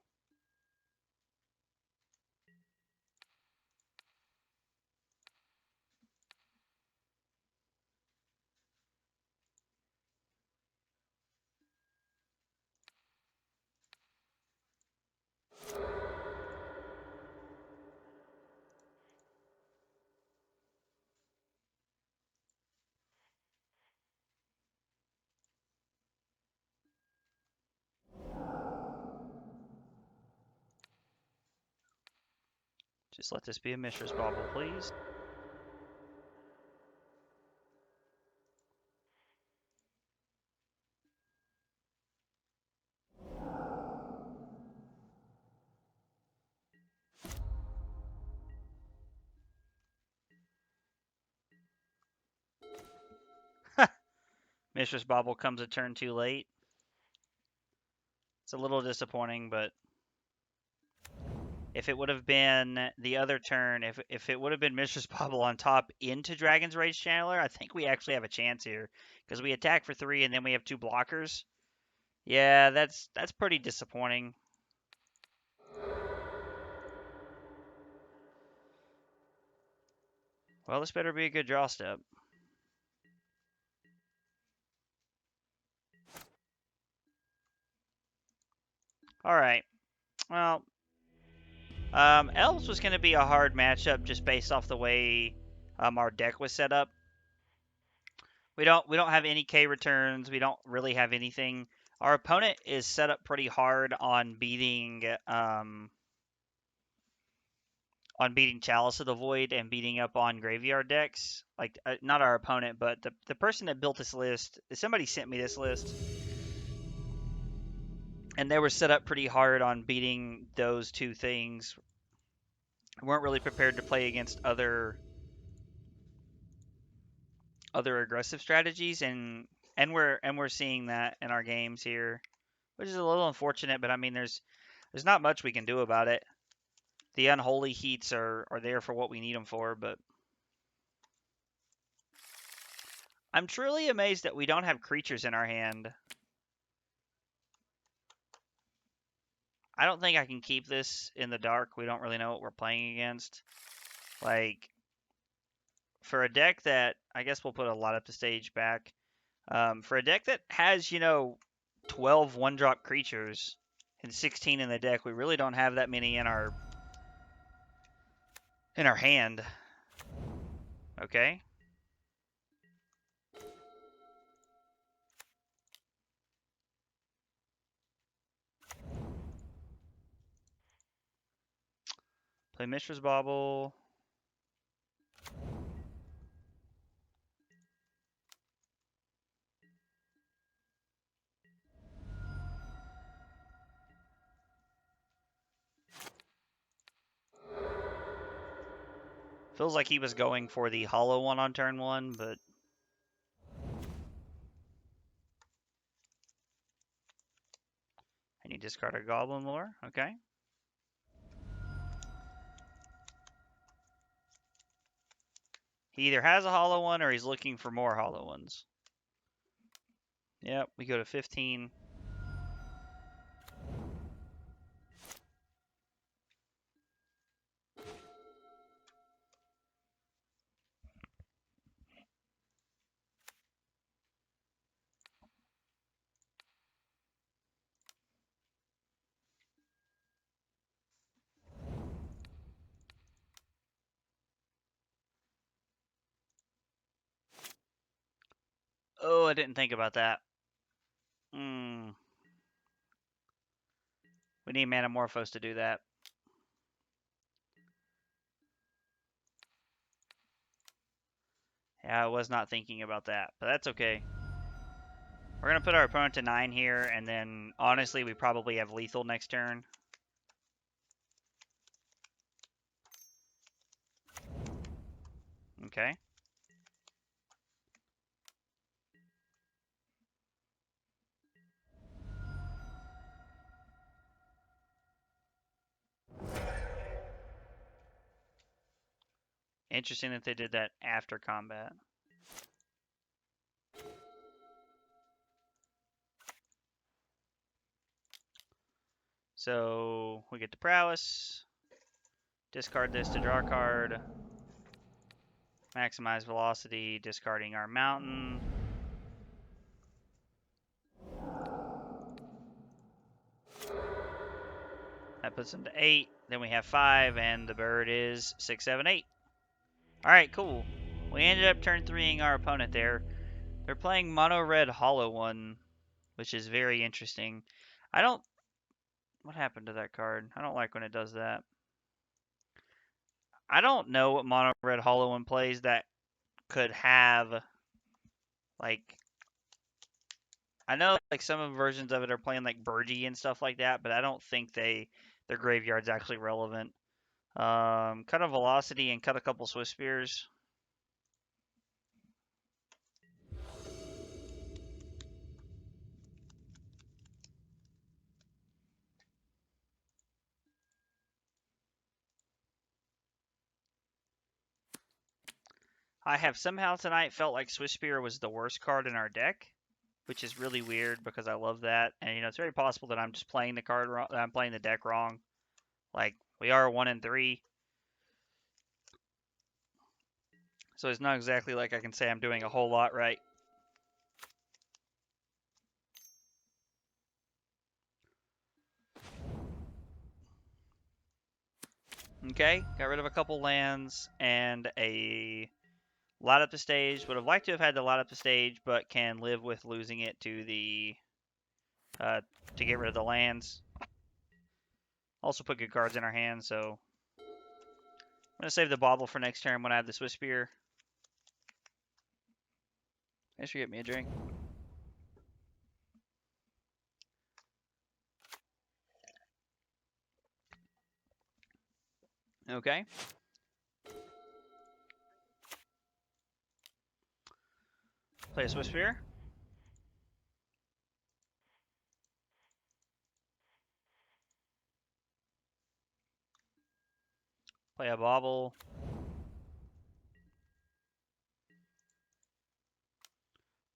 just let this be a Mishra's Bauble, please. Mishra's Bauble comes a turn too late. It's a little disappointing, but if it would have been the other turn, if it would have been Mishra's Bauble on top into Dragon's Rage Channeler, I think we actually have a chance here. Because we attack for 3 and then we have 2 blockers. Yeah, that's pretty disappointing. Well, this better be a good draw step. Alright. Well, Elves was going to be a hard matchup just based off the way our deck was set up. We don't have any K returns. We don't really have anything. Our opponent is set up pretty hard on beating Chalice of the Void and beating up on graveyard decks. Like not our opponent, but the person that built this list. Somebody sent me this list, and they were set up pretty hard on beating those two things. Weren't really prepared to play against other aggressive strategies, and we're seeing that in our games here, which is a little unfortunate. But I mean, there's not much we can do about it. The unholy heats are there for what we need them for, but I'm truly amazed that we don't have creatures in our hand. I don't think I can keep this in the dark. We don't really know what we're playing against. Like, for a deck that, I guess we'll put a lot up the stage back. For a deck that has, 12 one-drop creatures and 16 in the deck, we really don't have that many in our hand. Okay. Play Mishra's Bauble. Feels like he was going for the hollow one on turn 1, but and you discard a Goblin Lore. Okay. He either has a hollow one or he's looking for more hollow ones. Yep, we go to 15. Oh, I didn't think about that. We need Manamorphose to do that. Yeah, I was not thinking about that, but that's okay. We're going to put our opponent to 9 here, and then, honestly, we probably have lethal next turn. Okay. Interesting that they did that after combat. So we get the prowess. Discard this to draw a card. Maximize velocity, discarding our mountain. That puts them to 8. Then we have 5, and the bird is 6, 7, 8. Alright, cool. We ended up turn 3ing our opponent there. They're playing mono red hollow one, which is very interesting. I don't. What happened to that card? I don't like when it does that. I don't know what mono red hollow one plays that could have, like, I know like some versions of it are playing like Birdie and stuff like that, but I don't think their graveyard's actually relevant. Cut a velocity and cut a couple Swiss spears. I have somehow tonight felt like Swiss spear was the worst card in our deck, which is really weird because I love that, and it's very possible that I'm just playing the card wrong, that I'm playing the deck wrong. Like we are 1 and 3, so it's not exactly like I can say I'm doing a whole lot right. Okay, got rid of a couple lands and a light up the stage. Would have liked to have had to light up the stage, but can live with losing it to the to get rid of the lands. Also put good cards in our hand, so I'm gonna save the bauble for next turn when I have the Swiss spear. Thanks for getting me a drink. Okay. Play a Swiss spear. Play a bauble.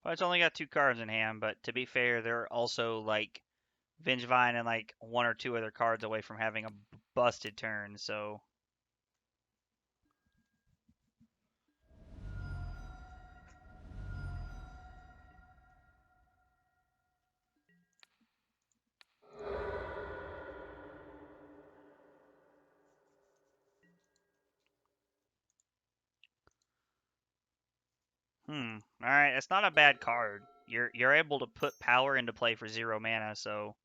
Well, it's only got 2 cards in hand, but to be fair, they're also like Vengevine and like 1 or 2 other cards away from having a busted turn, so. Alright, it's not a bad card. You're able to put power into play for 0 mana, so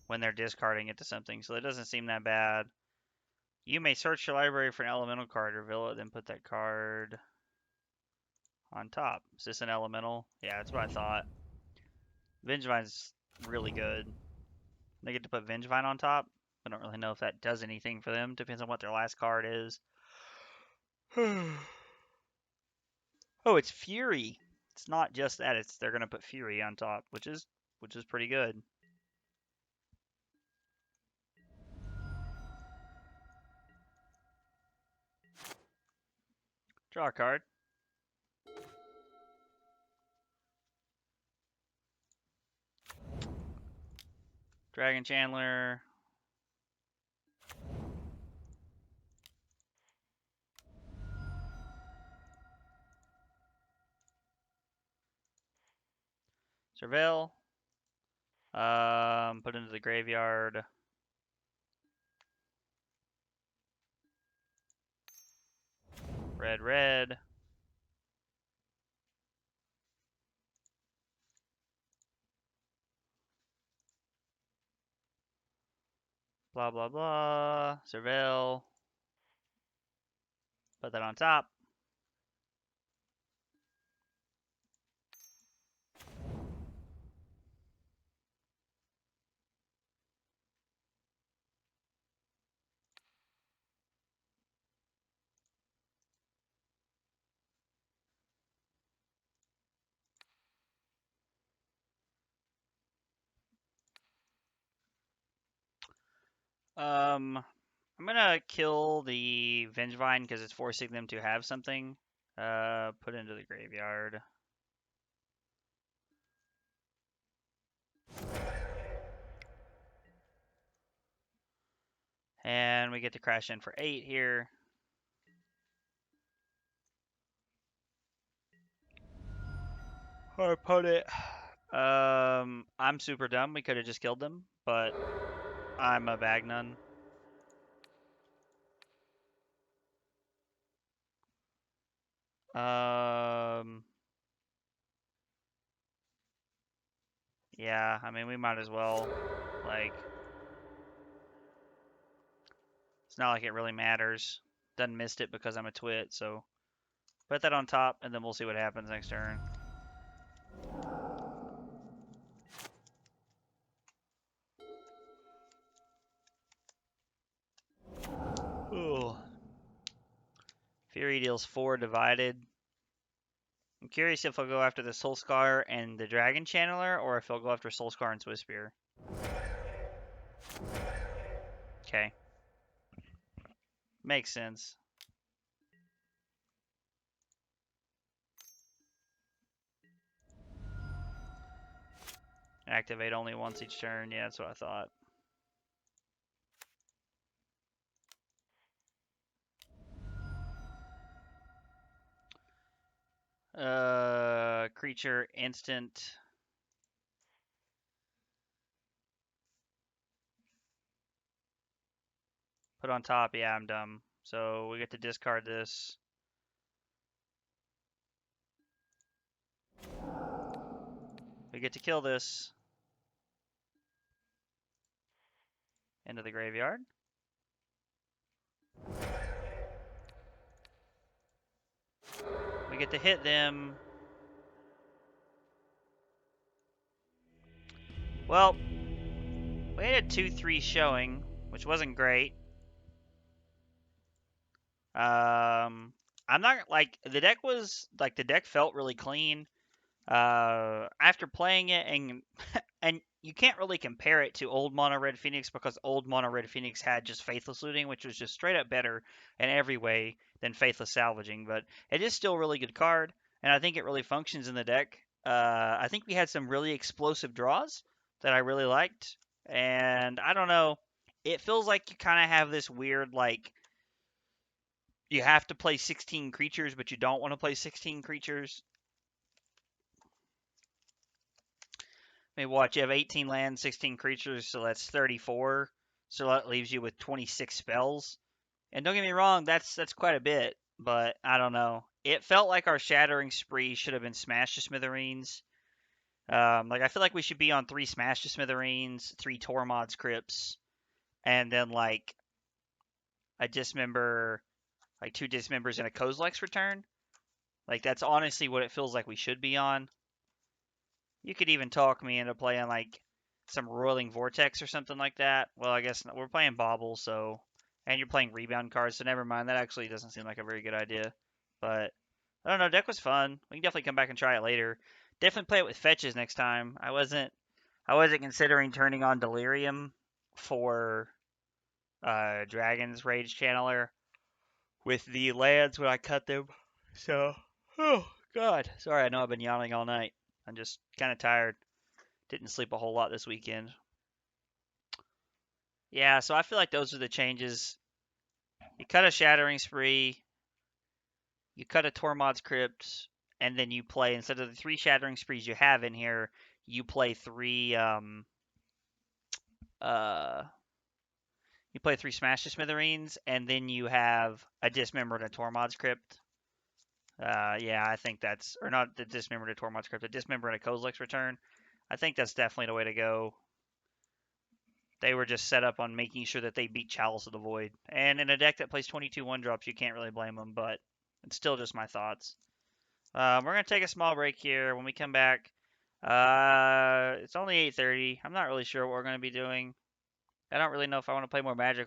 when they're discarding it to something, so it doesn't seem that bad. You may search your library for an elemental card, reveal it, then put that card on top. Is this an elemental? Yeah, that's what I thought. Vengevine's really good. They get to put Vengevine on top. I don't really know if that does anything for them. Depends on what their last card is. Oh, it's Fury. It's not just that. It's they're gonna put Fury on top, which is pretty good. Draw a card. Dragon Chandler. Surveil. Put into the graveyard. Red, red. Blah, blah, blah. Surveil. Put that on top. I'm gonna kill the Vengevine because it's forcing them to have something. Put into the graveyard. And we get to crash in for 8 here. Our opponent. I'm super dumb. We could have just killed them, but I'm a bag nun. Yeah, I mean, we might as well. Like, it's not like it really matters. Doesn't missed it because I'm a twit, so put that on top, and then we'll see what happens next turn. Ooh. Fury deals 4 divided. I'm curious if he'll go after the Soulscar and the Dragon Channeler, or if he'll go after Soulscar and Swiftspear. Okay. Makes sense. Activate only once each turn. Yeah, that's what I thought. Creature instant. Put on top. Yeah, I'm dumb. So we get to discard this. We get to kill this. Into the graveyard. We get to hit them. Well, we had a 2-3 showing, which wasn't great. I'm not like the deck felt really clean. After playing it and you can't really compare it to old Mono Red Phoenix because old Mono Red Phoenix had just Faithless Looting, which was just straight up better in every way than Faithless Salvaging. But it is still a really good card, and I think it really functions in the deck. I think we had some really explosive draws that I really liked, and I don't know. It feels like you kind of have this weird like you have to play 16 creatures, but you don't want to play 16 creatures. I mean, watch, you have 18 lands, 16 creatures, so that's 34. So that leaves you with 26 spells. And don't get me wrong, that's quite a bit, but I don't know. It felt like our Shattering Spree should have been Smash to Smithereens. Like I feel like we should be on 3 Smash to Smithereens, 3 Tormod's Crypts, and then like a Dismember, like 2 Dismembers and a Kozilek's Return. Like that's honestly what it feels like we should be on. You could even talk me into playing like some Roiling Vortex or something like that. Well, I guess we're playing Bauble, so and you're playing rebound cards, so never mind. That actually doesn't seem like a very good idea. But I don't know. Deck was fun. We can definitely come back and try it later. Definitely play it with fetches next time. I wasn't considering turning on Delirium for Dragon's Rage Channeler with the lands when I cut them. So, oh God, sorry. I know I've been yawning all night. I'm just kind of tired. Didn't sleep a whole lot this weekend. Yeah, so I feel like those are the changes. You cut a Shattering Spree, you cut a Tormod's Crypt, and then you play, instead of the 3 Shattering Sprees you have in here, you play 3 uh you play 3 Smash to Smithereens, and then you have a Dismember and a Tormod's Crypt. Yeah, I think that's, or not the Dismember and a Tormod's Crypt, a Dismember and a Kozilek's Return. I think that's definitely the way to go. They were just set up on making sure that they beat Chalice of the Void. And in a deck that plays 22 1-drops, you can't really blame them, but it's still just my thoughts. We're going to take a small break here. When we come back, it's only 8:30. I'm not really sure what we're going to be doing. I don't really know if I want to play more Magic